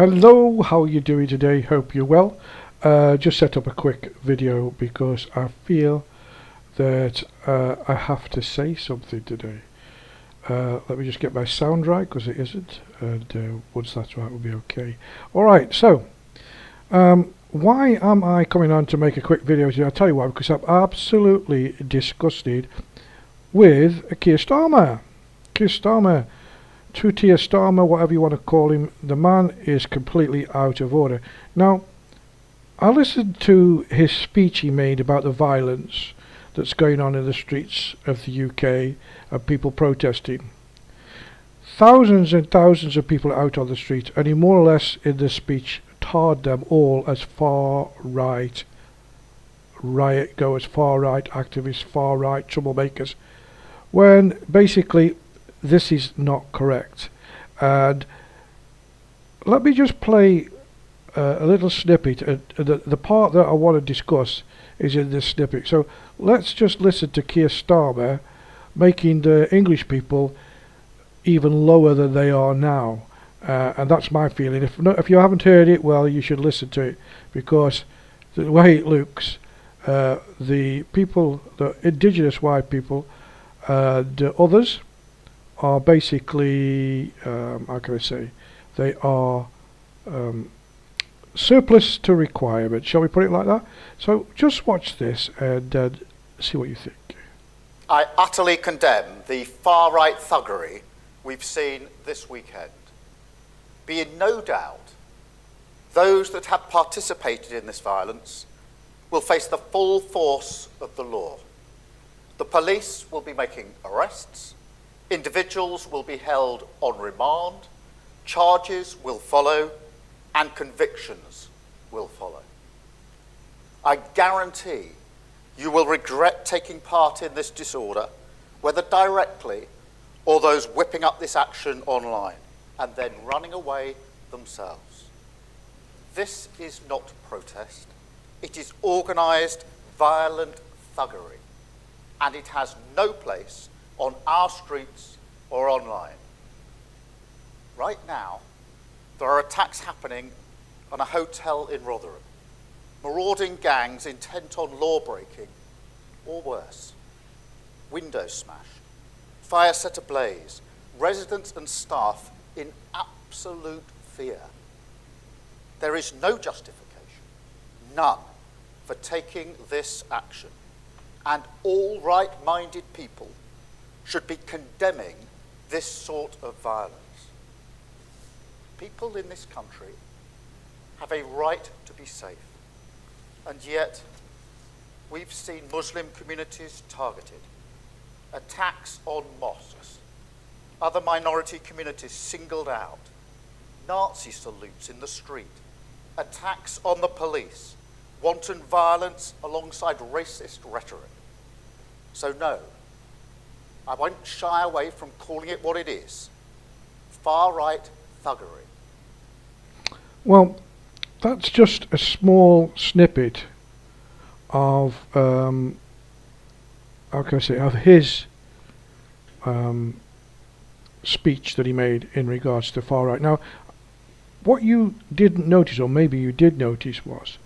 Hello, how are you doing today? Hope you're well. Just set up a quick video because I feel that I have to say something today. Let me just get my sound right because it isn't, and once that's right we'll be okay. Alright, so why am I coming on to make a quick video today? I'll tell you why, because I'm absolutely disgusted with Keir Starmer. Keir Starmer, two-tier Starmer, whatever you want to call him. The man is completely out of order. Now, I listened to his speech he made about the violence that's going on in the streets of the UK and people protesting. Thousands and thousands of people out on the street, and he more or less in this speech tarred them all as far-right riot goers, far-right activists, far-right troublemakers, when basically this is not correct. And let me just play a little snippet. The part that I want to discuss is in this snippet. So let's just listen to Keir Starmer making the English people even lower than they are now. And that's my feeling. If you haven't heard it, well, you should listen to it, because the way it looks, the people, the indigenous white people, the others, are basically, how can I say, they are surplus to requirement, shall we put it like that? So just watch this and see what you think. I utterly condemn the far-right thuggery we've seen this weekend. Be in no doubt, those that have participated in this violence will face the full force of the law. The police will be making arrests, individuals will be held on remand, charges will follow, and convictions will follow. I guarantee you will regret taking part in this disorder, whether directly or those whipping up this action online and then running away themselves. This is not protest. It is organised, violent thuggery, and it has no place on our streets or online. Right now, there are attacks happening on a hotel in Rotherham. Marauding gangs intent on law breaking, or worse. Windows smashed, fire set ablaze, residents and staff in absolute fear. There is no justification, none, for taking this action, and all right-minded people should be condemning this sort of violence. People in this country have a right to be safe, and yet we've seen Muslim communities targeted, attacks on mosques, other minority communities singled out, Nazi salutes in the street, attacks on the police, wanton violence alongside racist rhetoric. So no, I won't shy away from calling it what it is: far-right thuggery. Well, that's just a small snippet of, how can I say, of his speech that he made in regards to far right. Now, what you didn't notice, or maybe you did notice, was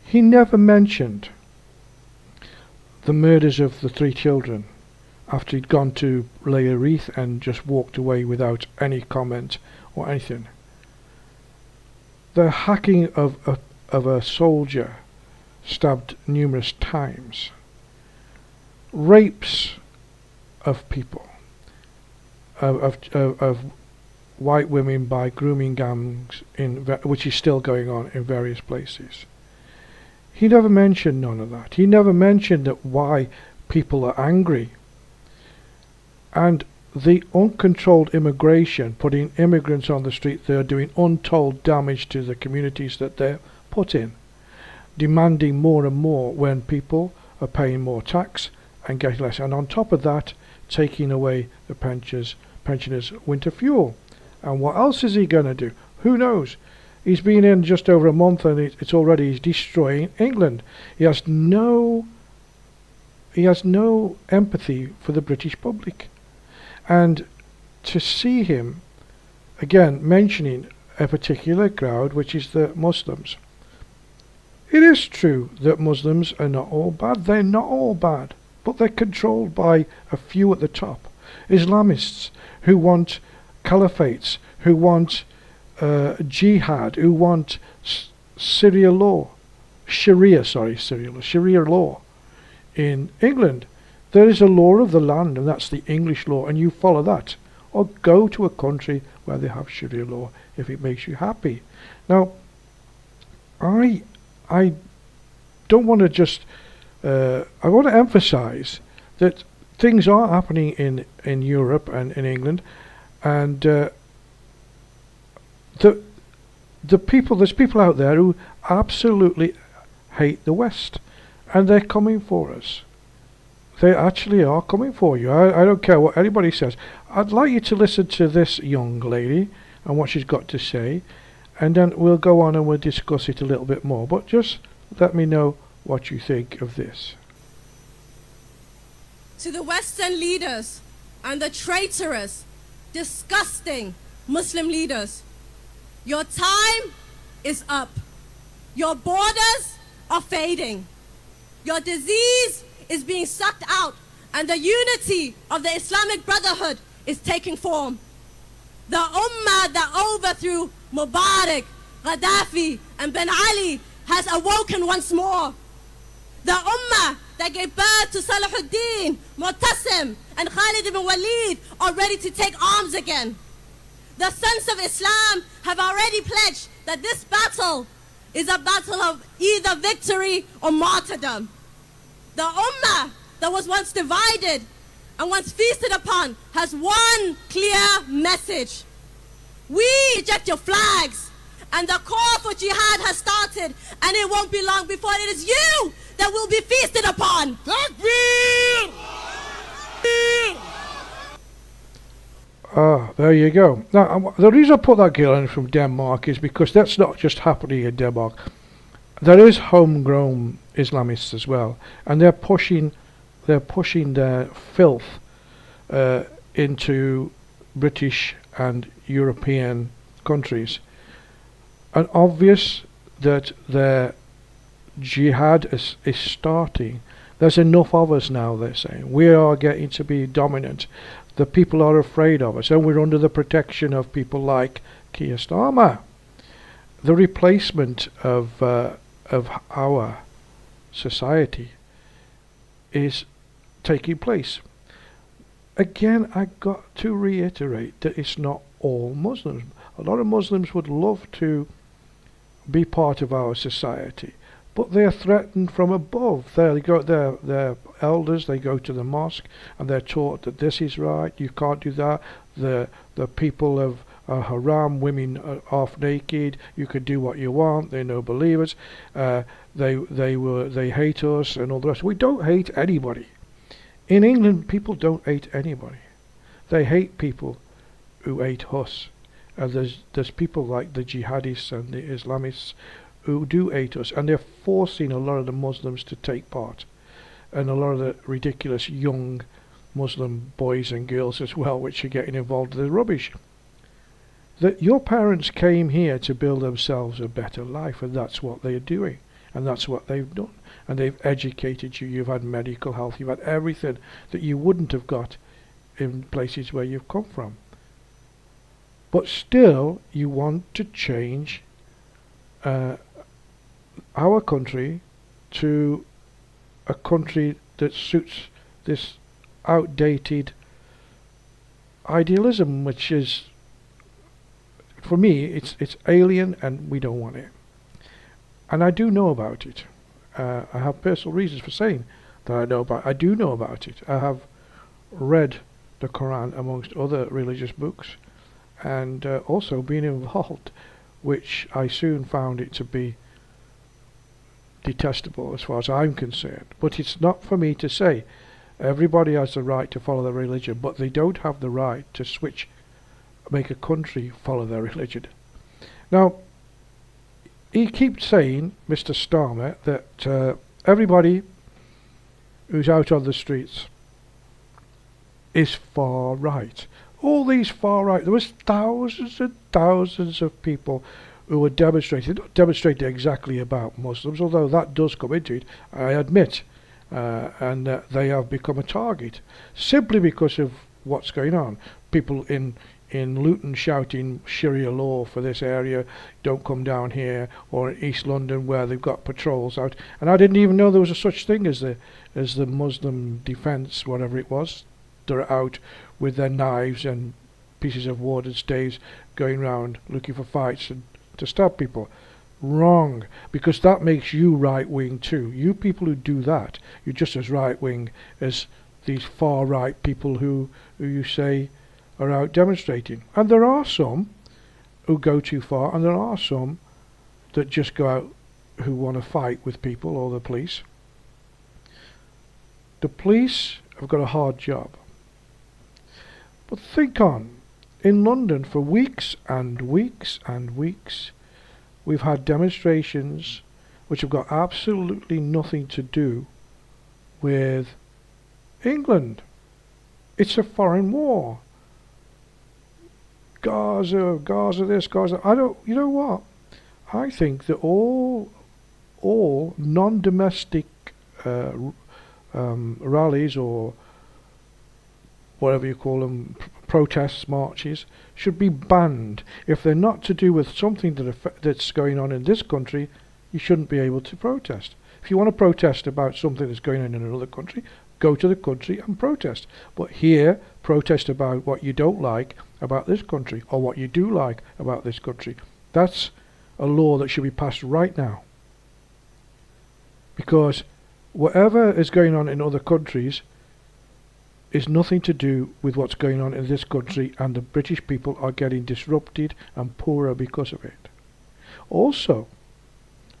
he never mentioned the murders of the 3 children after he'd gone to lay a wreath and just walked away without any comment or anything. The hacking of a soldier stabbed numerous times, rapes of people, of white women by grooming gangs, which is still going on in various places. He never mentioned none of that. He never mentioned that why people are angry. And the uncontrolled immigration, putting immigrants on the street, they're doing untold damage to the communities that they're put in, demanding more and more when people are paying more tax and getting less. And on top of that, taking away the pensioners' winter fuel. And what else is he going to do? Who knows? He's been in just over a month and it's already he's destroying England. He has no empathy for the British public. And to see him again mentioning a particular crowd, which is the Muslims. It is true that Muslims are not all bad. They're not all bad, but they're controlled by a few at the top. Islamists who want caliphates, who want jihad, who want Sharia law. In England, there is a law of the land, and that's the English law, and you follow that. Or go to a country where they have Sharia law if it makes you happy. Now, I don't want to just. I want to emphasise that things are happening in Europe and in England, and there's people out there who absolutely hate the West, and they're coming for us. They actually are coming for you. I don't care what anybody says. I'd like you to listen to this young lady and what she's got to say, and then we'll go on and we'll discuss it a little bit more. But just let me know what you think of this. To the Western leaders and the traitorous, disgusting Muslim leaders, your time is up. Your borders are fading. Your disease is being sucked out, and the unity of the Islamic Brotherhood is taking form. The Ummah that overthrew Mubarak, Gaddafi, and Ben Ali has awoken once more. The Ummah that gave birth to Salahuddin, Mu'tasim, and Khalid ibn Walid are ready to take arms again. The sons of Islam have already pledged that this battle is a battle of either victory or martyrdom. The Ummah that was once divided and once feasted upon has one clear message. We reject your flags, and the call for jihad has started, and it won't be long before it is you that will be feasted upon. Takbir! There you go. Now, the reason I put that girl in from Denmark is because that's not just happening in Denmark. There is homegrown Islamists as well, and they're pushing their filth into British and European countries. And obvious that their jihad is starting. There's enough of us now, they're saying. We are getting to be dominant. The people are afraid of us, and we're under the protection of people like Keir Starma. The replacement of our society is taking place. Again, I got to reiterate that it's not all Muslims. A lot of Muslims would love to be part of our society, but they are threatened from above. They go, their elders, they go to the mosque and they're taught that this is right, you can't do that. The people of haram, women are half naked, you can do what you want, they're no believers. They hate us and all the rest. We don't hate anybody. In England, people don't hate anybody. They hate people who hate us. And there's people like the jihadists and the Islamists who do hate us, and they're forcing a lot of the Muslims to take part, and a lot of the ridiculous young Muslim boys and girls as well, which are getting involved in the rubbish. That your parents came here to build themselves a better life, and that's what they're doing, and that's what they've done, and they've educated you. You've had medical health, you've had everything that you wouldn't have got in places where you've come from. But still, you want to change our country to a country that suits this outdated idealism, which is, for me, it's alien, and we don't want it. And I do know about it. I have personal reasons for saying that I do know about it. I have read the Quran amongst other religious books, and also been involved, which I soon found it to be detestable as far as I'm concerned. But it's not for me to say. Everybody has the right to follow their religion, but they don't have the right to make a country follow their religion. Now, he keeps saying, Mr. Starmer, that everybody who's out on the streets is far right. All these far right, there was thousands and thousands of people who were demonstrating, not demonstrating exactly about Muslims, although that does come into it, I admit, and they have become a target simply because of what's going on. People in Luton shouting Sharia law for this area, don't come down here, or in East London where they've got patrols out. And I didn't even know there was a such thing as the Muslim defence, whatever it was. They're out with their knives and pieces of wood and staves going round looking for fights and to stab people. Wrong, because that makes you right wing too. You people who do that, you're just as right wing as these far right people who you say are out demonstrating. And there are some who go too far, and there are some that just go out who want to fight with people or the police. The police have got a hard job. But think on, in London for weeks and weeks and weeks, we've had demonstrations which have got absolutely nothing to do with England. It's a foreign war. Gaza this, Gaza. You know what? I think that all non-domestic rallies or whatever you call them, protests, marches, should be banned. If they're not to do with something that's going on in this country, you shouldn't be able to protest. If you want to protest about something that's going on in another country, go to the country and protest. But here, protest about what you don't like about this country, or what you do like about this country. That's a law that should be passed right now. Because whatever is going on in other countries is nothing to do with what's going on in this country, and the British people are getting disrupted and poorer because of it. Also,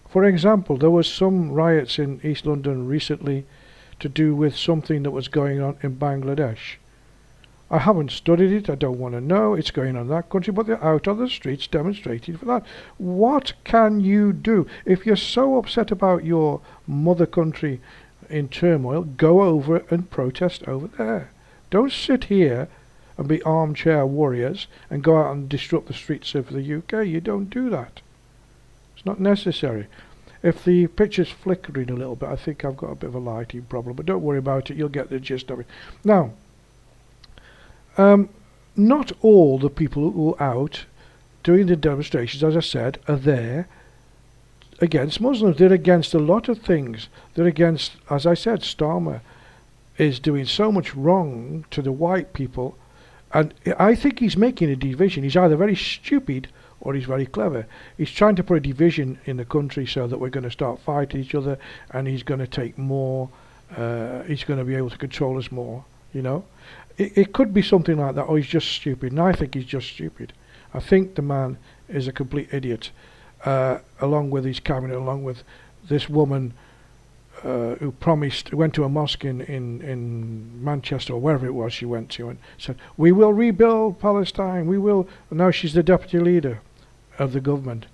for example, there was some riots in East London recently to do with something that was going on in Bangladesh. I haven't studied it, I don't want to know, it's going on in that country, but they're out on the streets demonstrating for that. What can you do? If you're so upset about your mother country in turmoil, go over and protest over there. Don't sit here and be armchair warriors and go out and disrupt the streets of the UK. You don't do that. It's not necessary. If the picture's flickering a little bit, I think I've got a bit of a lighting problem, but don't worry about it, you'll get the gist of it. Now, not all the people who are out doing the demonstrations, as I said, are there against Muslims. They're against a lot of things. They're against, as I said, Starma is doing so much wrong to the white people, and I think he's making a division. He's either very stupid or he's very clever. He's trying to put a division in the country so that we're going to start fighting each other, and he's going to take more, he's going to be able to control us more, you know. It could be something like that, or he's just stupid, and I think he's just stupid. I think the man is a complete idiot. Along with his cabinet, along with this woman who went to a mosque in Manchester or wherever it was she went to and said, we will rebuild Palestine, we will. And now she's the deputy leader of the government.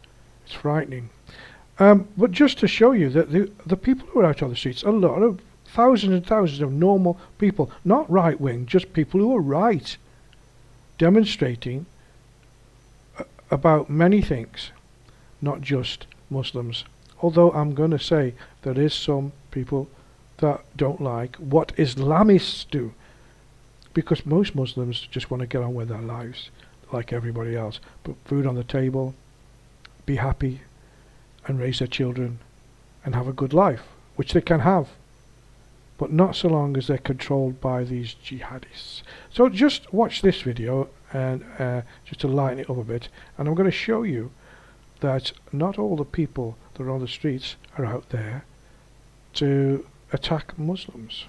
It's frightening. But just to show you that the people who are out on the streets, a lot of thousands and thousands of normal people, not right wing, just people who are right, demonstrating about many things, not just Muslims. Although I'm going to say there is some people that don't like what Islamists do, because most Muslims just want to get on with their lives like everybody else, put food on the table, be happy, and raise their children and have a good life, which they can have, but not so long as they're controlled by these jihadists. So just watch this video and just to lighten it up a bit, and I'm going to show you that not all the people that are on the streets are out there to attack Muslims.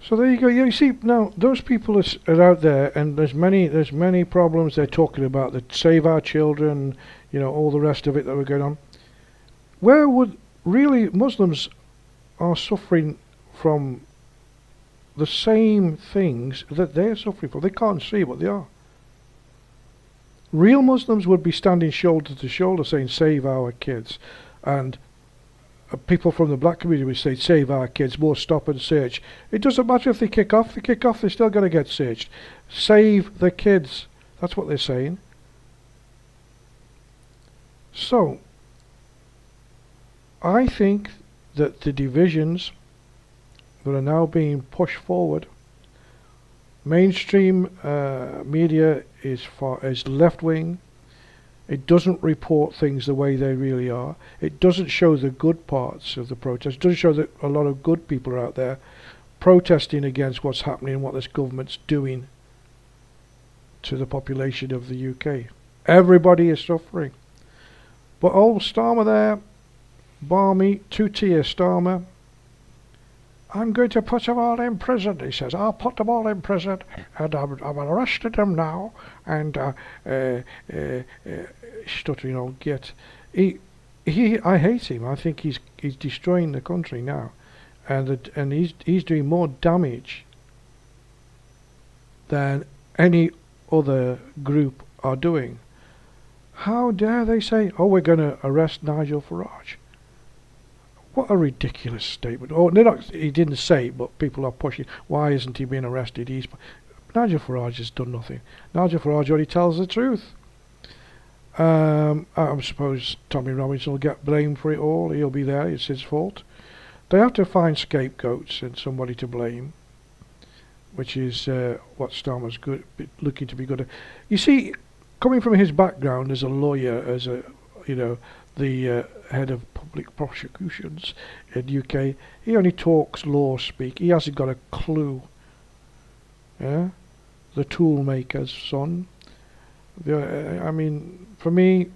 So there you go. You see, now those people are out there, and there's many problems they're talking about that save our children, all the rest of it that we're going on. Where would really Muslims are suffering from the same things that they're suffering from? They can't see what they are. Real Muslims would be standing shoulder to shoulder saying, "Save our kids," and people from the black community would say, "Save our kids, more stop and search." It doesn't matter if they kick off, they're still going to get searched. Save the kids. That's what they're saying. So, I think that the divisions that are now being pushed forward, mainstream media is left-wing. It doesn't report things the way they really are. It doesn't show the good parts of the protest. It doesn't show that a lot of good people are out there protesting against what's happening and what this government's doing to the population of the UK. Everybody is suffering. But old Starma there, balmy, two-tier Starma, "I'm going to put them all in prison," he says. "I'll put them all in prison, and I've arrested them now," and stuttering old git. I hate him. I think he's destroying the country now, and he's doing more damage than any other group are doing. How dare they say, "Oh, we're going to arrest Nigel Farage"? What a ridiculous statement. Oh, he didn't say it, but people are pushing. Why isn't he being arrested? Nigel Farage has done nothing. Nigel Farage already tells the truth. I suppose Tommy Robinson will get blamed for it all. He'll be there. It's his fault. They have to find scapegoats and somebody to blame, which is what Starmer's looking to be good at. You see, coming from his background as a lawyer, as the head of public prosecutions in UK, he only talks law speak. He hasn't got a clue. Yeah, the toolmaker's son. I mean, for me,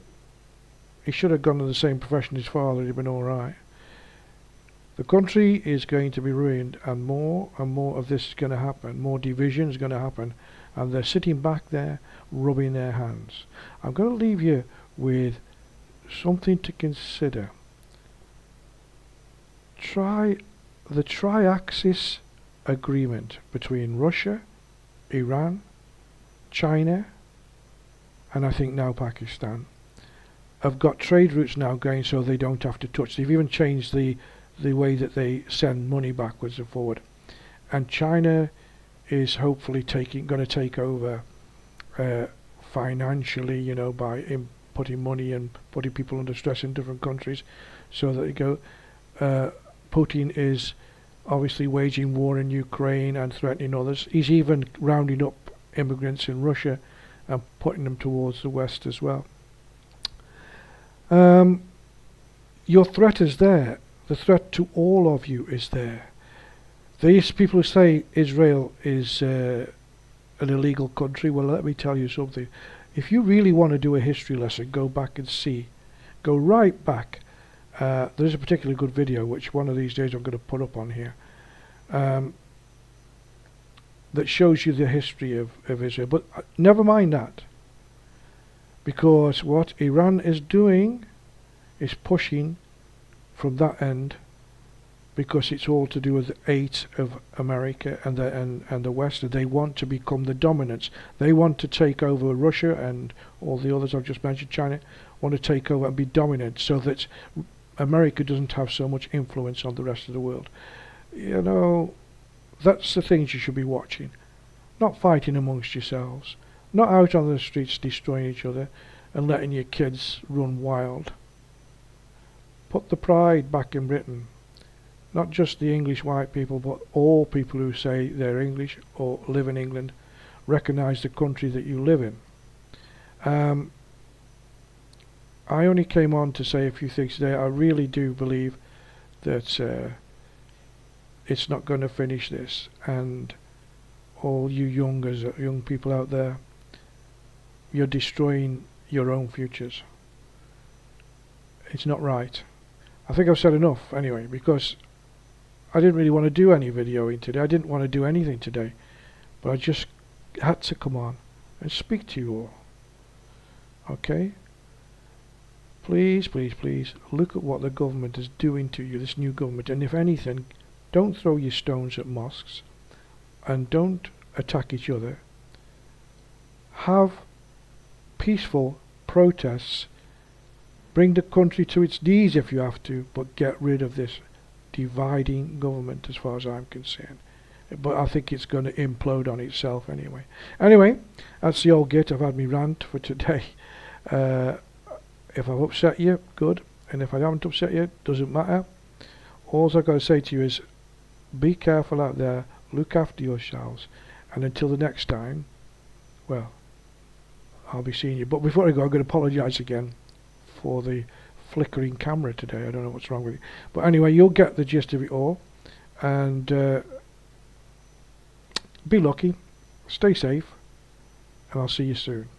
he should have gone to the same profession as his father. He'd been all right. The country is going to be ruined, and more of this is going to happen. More division is going to happen, and they're sitting back there, rubbing their hands. I'm going to leave you with something to consider. Try the tri-axis agreement between Russia, Iran, China, and I think now Pakistan have got trade routes now going so they don't have to touch. They've even changed the way that they send money backwards and forward. And China is hopefully going to take over financially, by putting money and putting people under stress in different countries, so that they go. Putin is obviously waging war in Ukraine and threatening others. He's even rounding up immigrants in Russia and putting them towards the West as well. Your threat is there. The threat to all of you is there. These people who say Israel is an illegal country, well, let me tell you something. If you really want to do a history lesson, go back and see. Go right back. There's a particularly good video, which one of these days I'm going to put up on here, that shows you the history of Israel. But never mind that. Because what Iran is doing is pushing from that end, because it's all to do with the hate of America and the West. They want to become the dominants. They want to take over Russia and all the others I've just mentioned. China want to take over and be dominant, so that America doesn't have so much influence on the rest of the world. That's the things you should be watching. Not fighting amongst yourselves. Not out on the streets destroying each other and letting your kids run wild. Put the pride back in Britain. Not just the English white people, but all people who say they're English or live in England. Recognise the country that you live in. I only came on to say a few things today. I really do believe that it's not going to finish this, and all you young people out there, you're destroying your own futures. It's not right. I think I've said enough anyway, because I didn't really want to do any videoing today. I didn't want to do anything today. But I just had to come on and speak to you all. Okay? Please, please, please, look at what the government is doing to you, this new government. And if anything, don't throw your stones at mosques. And don't attack each other. Have peaceful protests. Bring the country to its knees if you have to, but get rid of this dividing government as far as I'm concerned. But I think it's going to implode on itself anyway. Anyway, that's the old git. I've had me rant for today. If I've upset you, good. And if I haven't upset you, doesn't matter. All I've got to say to you is, be careful out there. Look after yourselves. And until the next time, well, I'll be seeing you. But before I go, I'm going to apologise again for the flickering camera today. I don't know what's wrong with it. But anyway, you'll get the gist of it all. And be lucky. Stay safe. And I'll see you soon.